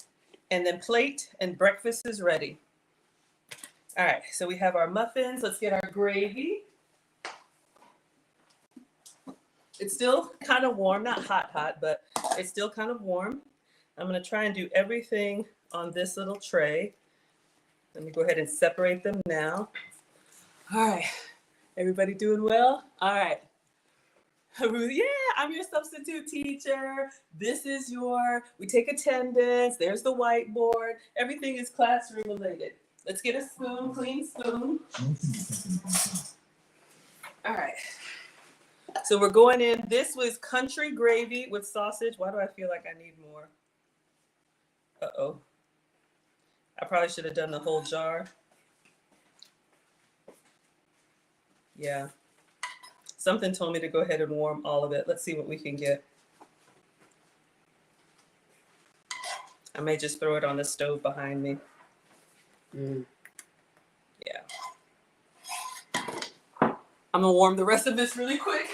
and then plate, and breakfast is ready. All right, so we have our muffins. Let's get our gravy. It's still kind of warm, not hot, but it's still kind of warm. I'm gonna try and do everything on this little tray. Let me go ahead and separate them now. All right, everybody doing well? All right. Yeah, I'm your substitute teacher. This is we take attendance. There's the whiteboard. Everything is classroom related. Let's get a spoon, clean spoon. All right. So we're going in. This was country gravy with sausage. Why do I feel like I need more? Uh-oh. I probably should have done the whole jar. Yeah. Something told me to go ahead and warm all of it. Let's see what we can get. I may just throw it on the stove behind me. Yeah. I'm gonna warm the rest of this really quick.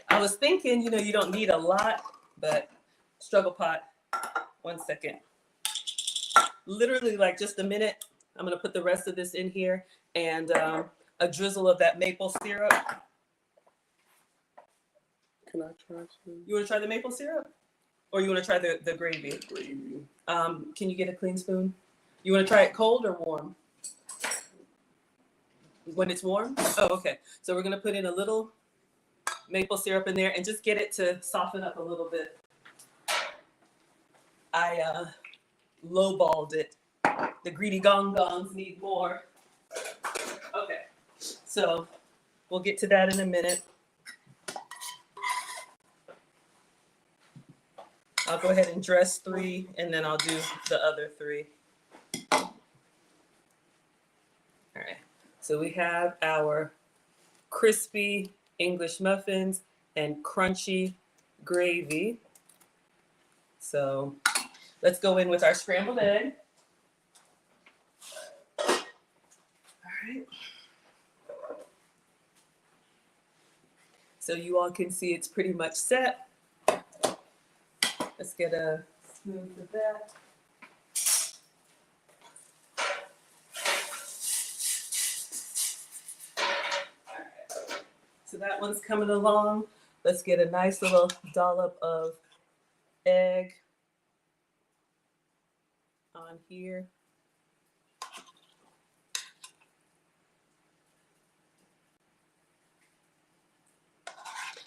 I was thinking, you know, you don't need a lot, but struggle pot. 1 second. Literally like just a minute. I'm gonna put the rest of this in here and a drizzle of that maple syrup. Can I try some? You wanna try the maple syrup? Or you wanna try the gravy? Gravy. Can you get a clean spoon? You wanna try it cold or warm? When it's warm? Oh, okay. So we're gonna put in a little maple syrup in there and just get it to soften up a little bit. I lowballed it. The greedy gong-gongs need more. Okay, so we'll get to that in a minute. I'll go ahead and dress 3, and then I'll do the other 3. All right, so we have our crispy English muffins and crunchy gravy. So let's go in with our scrambled egg. All right. So you all can see it's pretty much set. Let's get a spoon for that. All right. So that one's coming along. Let's get a nice little dollop of egg on here.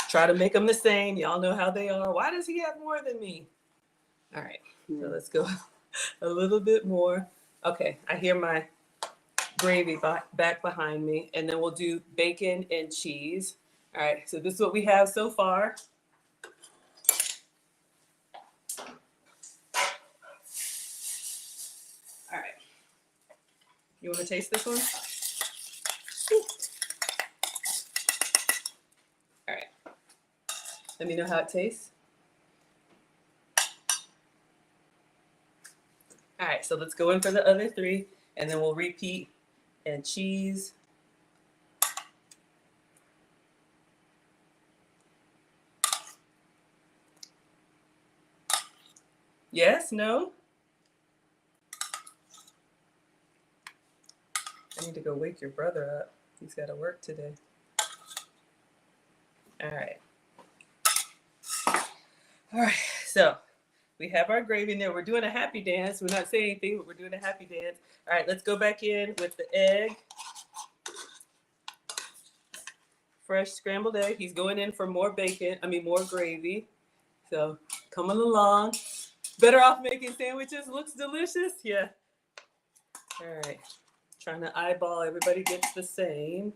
Try to make them the same. Y'all know how they are. Why does he have more than me? All right, so let's go a little bit more. Okay, I hear my gravy back behind me, and then we'll do bacon and cheese. All right, so this is what we have so far. All right, you want to taste this one? Let me know how it tastes. All right, so let's go in for the other three, and then we'll repeat. And cheese. Yes, no? I need to go wake your brother up. He's got to work today. All right. All right, so we have our gravy in there. We're doing a happy dance. We're not saying anything, but we're doing a happy dance. All right, let's go back in with the egg. Fresh scrambled egg. He's going in for more more gravy. So coming along. Better off making sandwiches. Looks delicious. Yeah. All right. Trying to eyeball. Everybody gets the same.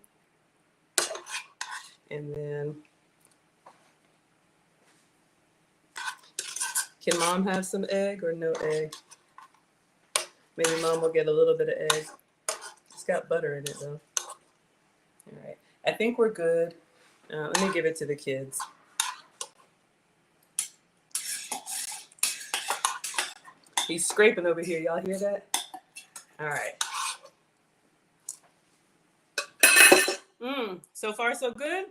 And then, can mom have some egg or no egg? Maybe mom will get a little bit of egg. It's got butter in it though. All right. I think we're good. Let me give it to the kids. He's scraping over here. Y'all hear that? All right. So far, so good.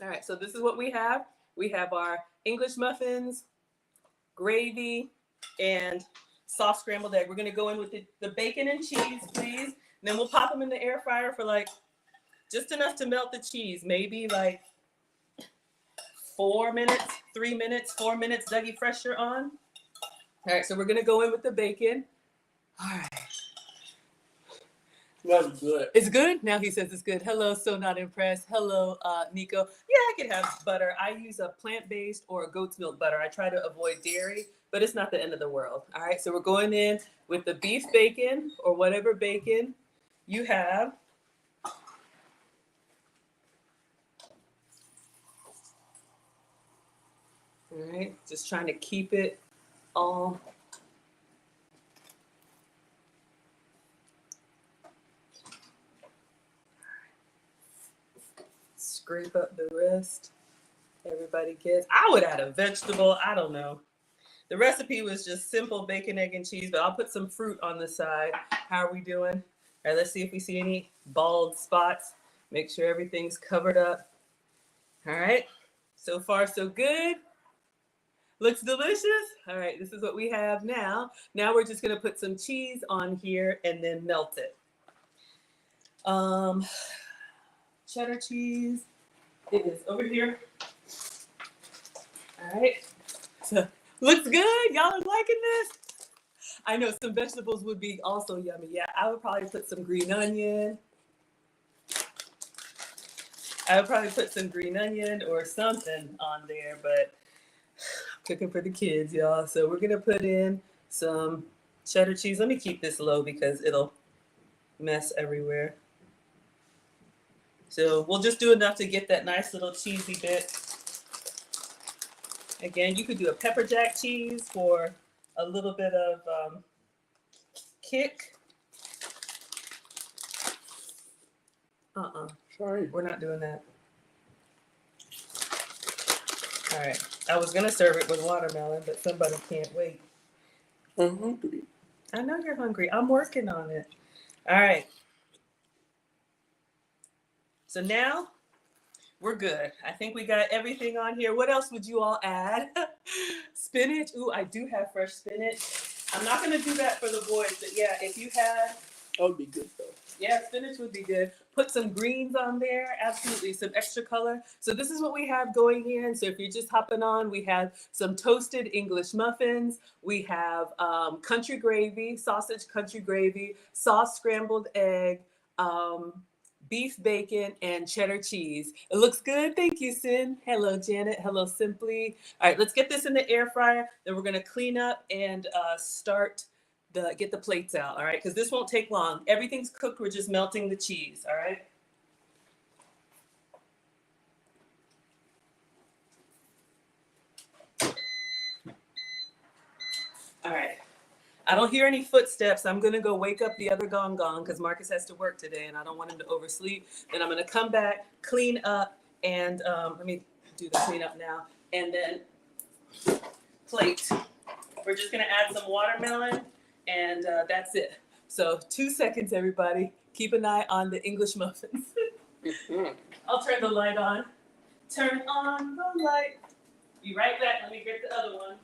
All right, so this is what we have. We have our English muffins, gravy, and soft scrambled egg. We're gonna go in with the bacon and cheese, please. And then we'll pop them in the air fryer for like just enough to melt the cheese. Maybe like 4 minutes, 3 minutes, 4 minutes. Dougie Fresh, you're on. All right, so we're gonna go in with the bacon. All right. That's good. It's good? Now he says it's good. Hello, so not impressed. Hello, Nico. Yeah, I could have butter. I use a plant-based or a goat's milk butter. I try to avoid dairy, but it's not the end of the world. All right, so we're going in with the beef bacon or whatever bacon you have. All right, just trying to keep it all. Scrape up the rest. Everybody gets. I would add a vegetable. I don't know. The recipe was just simple bacon, egg, and cheese, but I'll put some fruit on the side. How are we doing? All right, let's see if we see any bald spots. Make sure everything's covered up. All right. So far, so good. Looks delicious. All right, this is what we have now. Now we're just going to put some cheese on here and then melt it. Cheddar cheese. It is over here. All right. So, looks good. Y'all are liking this? I know some vegetables would be also yummy. Yeah, I would probably put some green onion. Or something on there, but I'm cooking for the kids, y'all. So we're going to put in some cheddar cheese. Let me keep this low because it'll mess everywhere. So we'll just do enough to get that nice little cheesy bit. Again, you could do a pepper jack cheese for a little bit of kick. Sorry. We're not doing that. All right. I was going to serve it with watermelon, but somebody can't wait. I'm hungry. I know you're hungry. I'm working on it. All right. So now we're good. I think we got everything on here. What else would you all add? Spinach. Ooh, I do have fresh spinach. I'm not going to do that for the boys, but yeah, if you had. That would be good though. Yeah, spinach would be good. Put some greens on there. Absolutely. Some extra color. So this is what we have going in. So if you're just hopping on, we have some toasted English muffins. We have country gravy, sausage country gravy, soft scrambled egg, beef bacon, and cheddar cheese. It looks good. Thank you, Sin. Hello, Janet. Hello, Simply. All right, let's get this in the air fryer. Then we're going to clean up and get the plates out, all right? Because this won't take long. Everything's cooked. We're just melting the cheese, all right? All right. I don't hear any footsteps. I'm going to go wake up the other gong because Marcus has to work today and I don't want him to oversleep. Then I'm going to come back, clean up, and let me do the cleanup now. and then plate. We're just gonna add some watermelon, and that's it. So 2 seconds, everybody. Keep an eye on the English muffins. I'll turn the light on. Turn on the light. Be right back. Let me get the other one.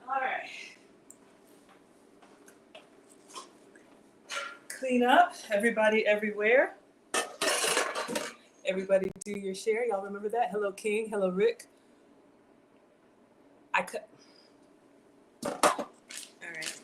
All right. Clean up, everybody everywhere. Everybody do your share. Y'all remember that? Hello, King. Hello, Rick. I cut. All right.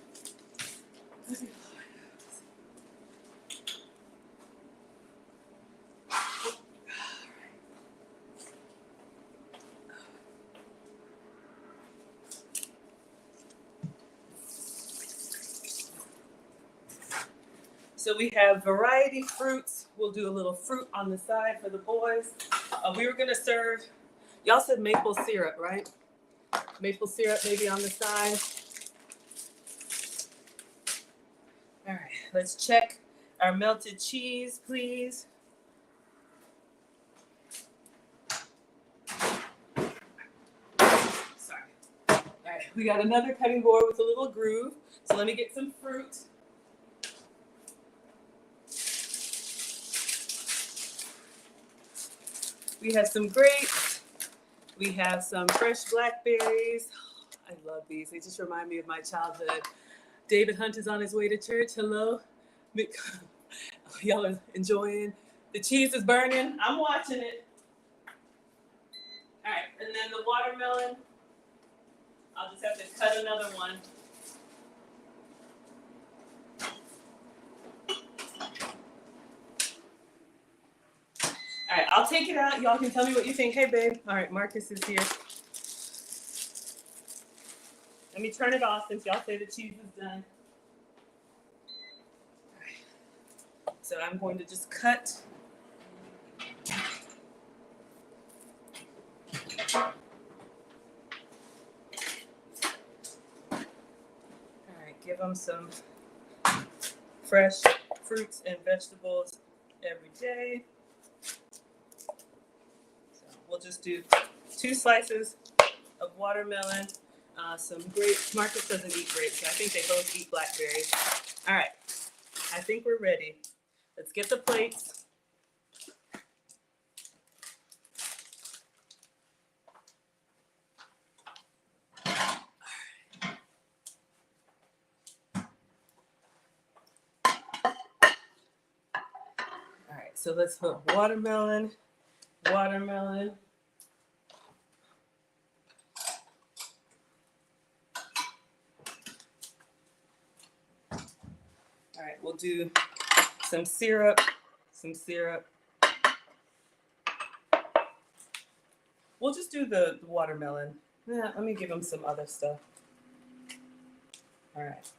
So we have variety fruits. We'll do a little fruit on the side for the boys. We were gonna serve, y'all said maple syrup, right? Maple syrup maybe on the side. All right, let's check our melted cheese, please. Sorry. All right, we got another cutting board with a little groove. So let me get some fruit. We have some grapes. We have some fresh blackberries. I love these. They just remind me of my childhood. David Hunt is on his way to church. Hello. Y'all are enjoying. The cheese is burning. I'm watching it. All right, and then the watermelon. I'll just have to cut another one. All right, I'll take it out. Y'all can tell me what you think. Hey, babe. All right, Marcus is here. Let me turn it off since y'all say the cheese is done. All right. So I'm going to just cut. All right, give them some fresh fruits and vegetables every day. We'll just do 2 slices of watermelon, some grapes. Marcus doesn't eat grapes, so I think they both eat blackberries. All right, I think we're ready. Let's get the plates. All right, so let's put watermelon. All right, we'll do some syrup. We'll just do the watermelon. Yeah, let me give them some other stuff. All right,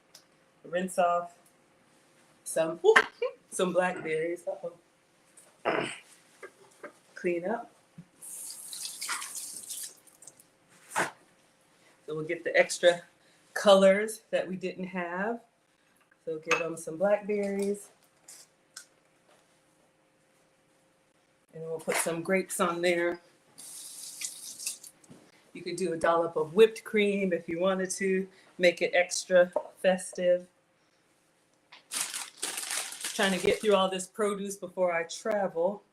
rinse off some blackberries. Uh-oh. Clean up. So we'll get the extra colors that we didn't have. So give them some blackberries. And we'll put some grapes on there. You could do a dollop of whipped cream if you wanted to, make it extra festive. Trying to get through all this produce before I travel.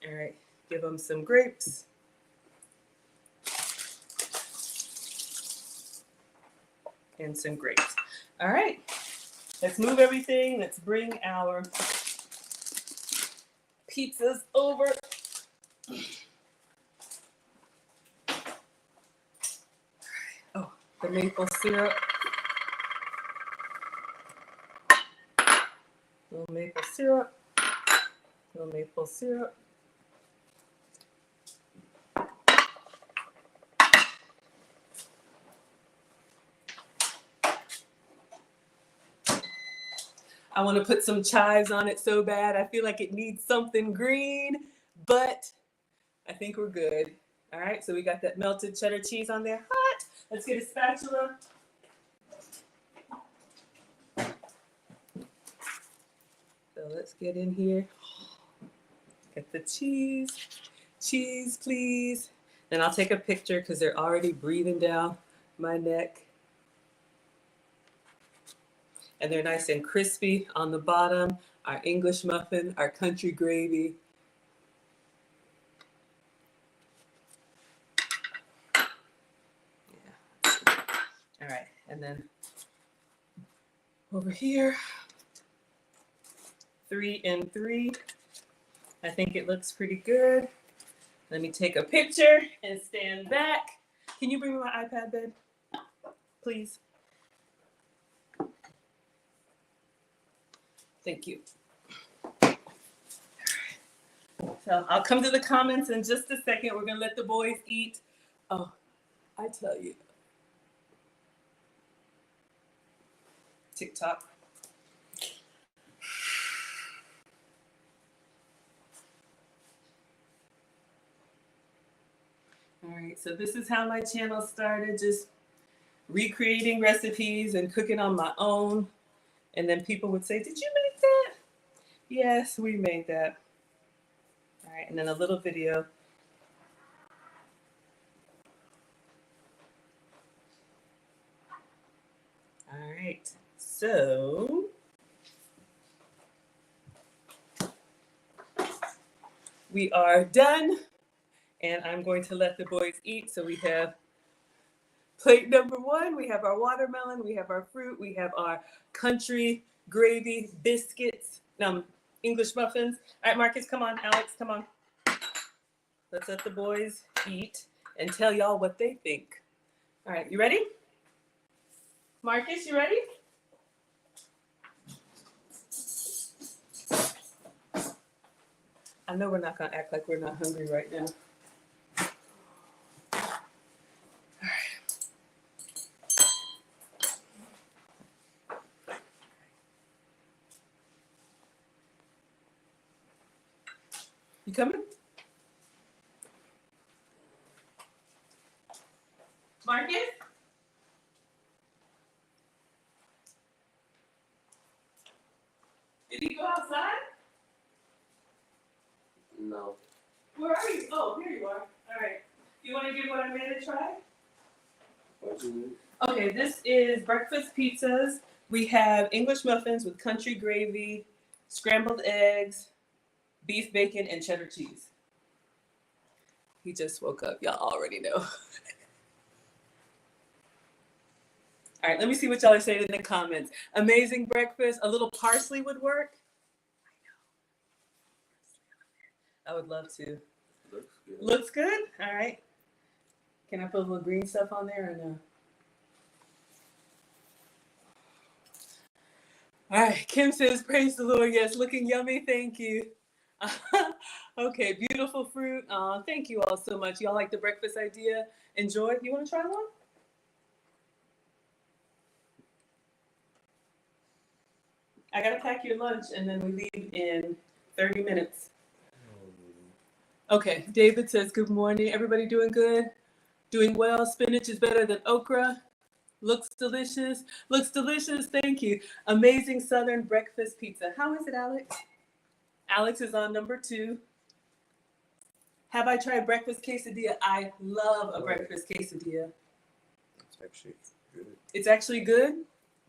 All right, give them some grapes. And some grapes. All right, let's move everything. Let's bring our pizzas over. Oh, the maple syrup. Little maple syrup. Little maple syrup. I want to put some chives on it so bad. I feel like it needs something green, but I think we're good. All right, so we got that melted cheddar cheese on there. Hot. Let's get a spatula. So let's get in here. Get the cheese. Cheese, please. Then I'll take a picture because they're already breathing down my neck. And they're nice and crispy on the bottom. Our English muffin, our country gravy. Yeah. All right, and then over here, 3 and 3. I think it looks pretty good. Let me take a picture and stand back. Can you bring me my iPad, babe? Please. Thank you. So I'll come to the comments in just a second. We're going to let the boys eat. Oh, I tell you. TikTok. All right, so this is how my channel started, just recreating recipes and cooking on my own. And then people would say, did you make that? Yes, we made that. All right, and then a little video. All right, so we are done. And I'm going to let the boys eat. So we have plate number 1. We have our watermelon. We have our fruit. We have our country gravy biscuits. English muffins. All right, Marcus, come on. Alex, come on. Let's let the boys eat and tell y'all what they think. All right, you ready? Marcus, you ready? I know we're not going to act like we're not hungry right now. You coming? Marcus? Did he go outside? No. Where are you? Oh, here you are. All right. You want to give what I made a try? What do you mean? Okay, this is breakfast pizzas. We have English muffins with country gravy, scrambled eggs, beef bacon, and cheddar cheese. He just woke up. Y'all already know. All right, let me see what y'all are saying in the comments. Amazing breakfast. A little parsley would work. I would love to. Looks good. Looks good? All right. Can I put a little green stuff on there or no? All right. Kim says, praise the Lord. Yes, looking yummy. Thank you. Okay, beautiful fruit. Thank you all so much. Y'all like the breakfast idea? Enjoy. You want to try one? I got to pack your lunch and then we leave in 30 minutes. Okay, David says, good morning. Everybody doing good? Doing well. Spinach is better than okra. Looks delicious. Looks delicious. Thank you. Amazing Southern breakfast pizza. How is it, Alex? Alex is on number 2. Have I tried breakfast quesadilla? I love a breakfast quesadilla. It's actually good. It's actually good?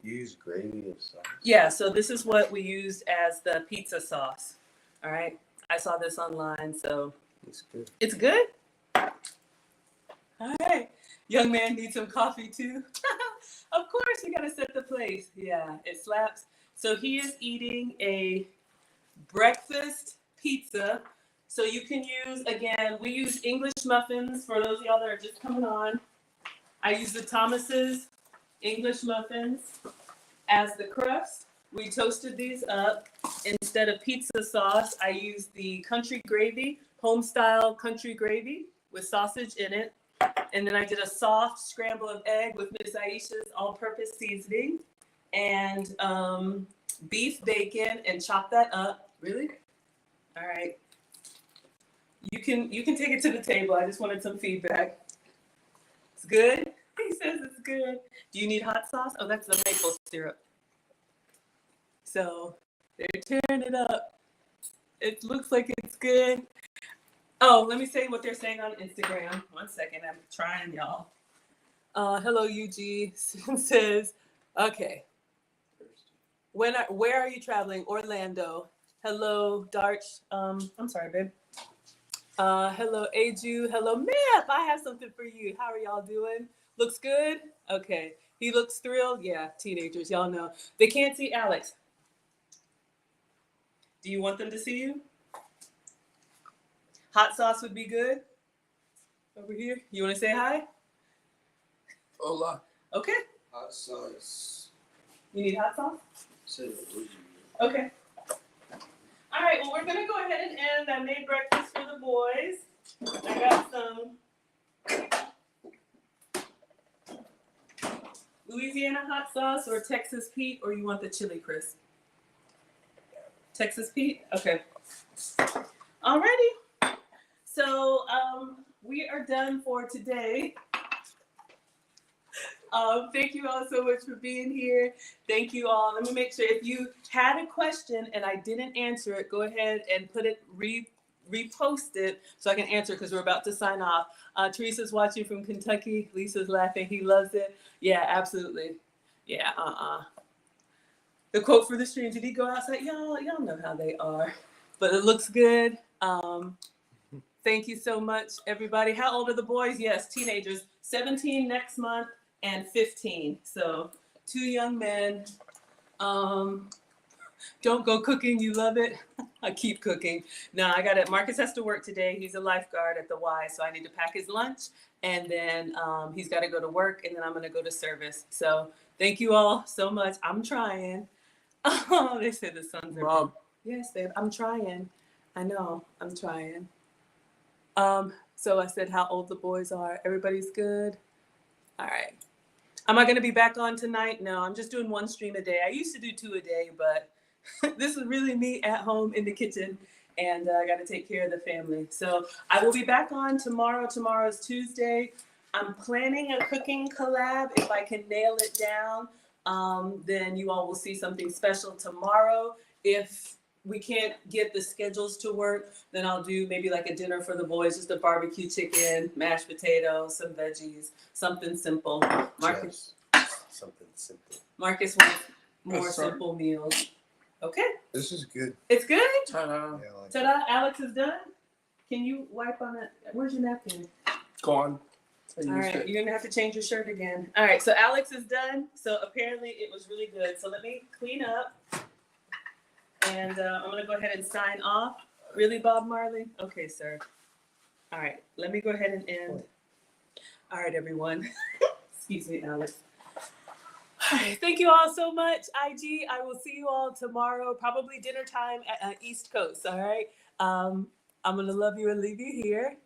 You use gravy and sauce? Yeah, so this is what we used as the pizza sauce. All right. I saw this online, so. It's good. It's good? All right. Young man needs some coffee too. Of course, you got to set the place. Yeah, it slaps. So he is eating a breakfast pizza So you can use, again, we use English muffins for those of y'all that are just coming on. I use the Thomas's English muffins as the crust. We toasted these up. Instead of pizza sauce, I used the country gravy, home style country gravy with sausage in it. And then I did a soft scramble of egg with Miss Aisha's all-purpose seasoning and beef bacon and chop that up. Really? All right. You can take it to the table. I just wanted some feedback. It's good? He says it's good. Do you need hot sauce? Oh, that's the maple syrup. So they're tearing it up. It looks like it's good. Oh, let me say what they're saying on Instagram. 1 second, I'm trying, y'all. Hello, UG says, okay. Where are you traveling? Orlando. Hello, Darch. I'm sorry, babe. Hello, Aju. Hello, Map. I have something for you. How are y'all doing? Looks good? Okay. He looks thrilled? Yeah, teenagers, y'all know. They can't see Alex. Do you want them to see you? Hot sauce would be good. Over here. You want to say hi? Hola. Okay. Hot sauce. You need hot sauce? Say it. Okay. All right, well, we're going to go ahead and end. I made breakfast for the boys. I got some Louisiana hot sauce or Texas Pete, or you want the chili crisp? Texas Pete? Okay. Alrighty. So we are done for today. Thank you all so much for being here. Thank you all. Let me make sure if you had a question and I didn't answer it, go ahead and put it, repost it so I can answer because we're about to sign off. Teresa's watching from Kentucky. Lisa's laughing. He loves it. Yeah, absolutely. Yeah, The quote for the stream, did he go outside? Y'all know how they are. But it looks good. Thank you so much, everybody. How old are the boys? Yes, teenagers. 17 next month and 15. So 2 young men. Don't go cooking. You love it. I keep cooking. No, I got it. Marcus has to work today. He's a lifeguard at the Y, so I need to pack his lunch. And then he's got to go to work, and then I'm going to go to service. So thank you all so much. I'm trying. Oh, they said the sons are. Mom. Yes, babe. I'm trying. I know. I'm trying. So I said how old the boys are. Everybody's good? All right. Am I going to be back on tonight? No, I'm just doing 1 stream a day. I used to do 2 a day, but this is really me at home in the kitchen, and I got to take care of the family. So I will be back on tomorrow. Tomorrow's Tuesday. I'm planning a cooking collab. If I can nail it down, then you all will see something special tomorrow. If we can't get the schedules to work, then I'll do maybe like a dinner for the boys, just a barbecue chicken, mashed potatoes, some veggies, something simple. Marcus, Something simple. Marcus wants more Yes, sir. simple meals. Okay, This is good. it's good. Ta-da. Yeah, I like Ta-da! Alex is done. Can you wipe on it? Where's your napkin? Go on. I All used right, it. you're gonna have to change your shirt again. All right, so Alex is done. So apparently it was really good. So let me clean up. And I'm going to go ahead and sign off. Really, Bob Marley? Okay, sir. All right, let me go ahead and end. All right, everyone. Excuse me, Alex. All right, thank you all so much, IG. I will see you all tomorrow, probably dinner time at East Coast, all right? I'm going to love you and leave you here.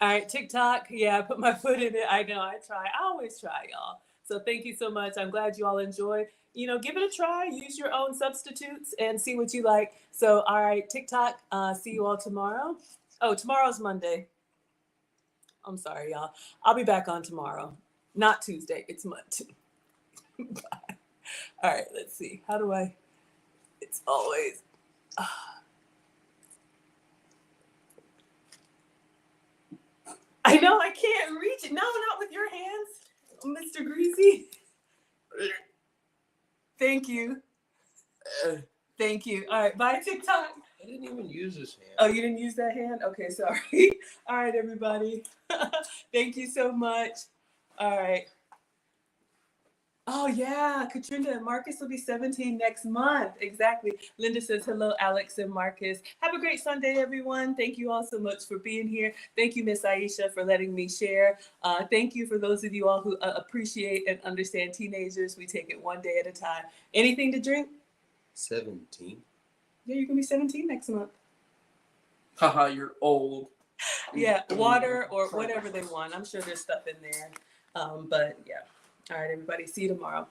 All right, TikTok. Yeah, I put my foot in it. I know, I try. I always try, y'all. So thank you so much. I'm glad you all enjoyed. You know, give it a try. Use your own substitutes and see what you like. So, all right, TikTok. See you all tomorrow. Oh, tomorrow's Monday. I'm sorry, y'all. I'll be back on tomorrow. Not Tuesday. It's Monday. Bye. All right, let's see. How do I? It's always. I know I can't reach it. No, not with your hands, Mr. Greasy. Thank you. Thank you. All right, bye, TikTok. I didn't even use this hand. Oh, you didn't use that hand? Okay, sorry. All right, everybody. Thank you so much. All right. Oh yeah, Katrina and Marcus will be 17 next month. Exactly. Linda says hello, Alex and Marcus. Have a great Sunday, everyone. Thank you all so much for being here. Thank you, Miss Aisha, for letting me share. Thank you for those of you all who appreciate and understand teenagers. We take it one day at a time. Anything to drink? 17. Yeah, you're gonna be 17 next month. Haha, you're old. Yeah, water or whatever they want. I'm sure there's stuff in there. But yeah. All right, everybody. See you tomorrow.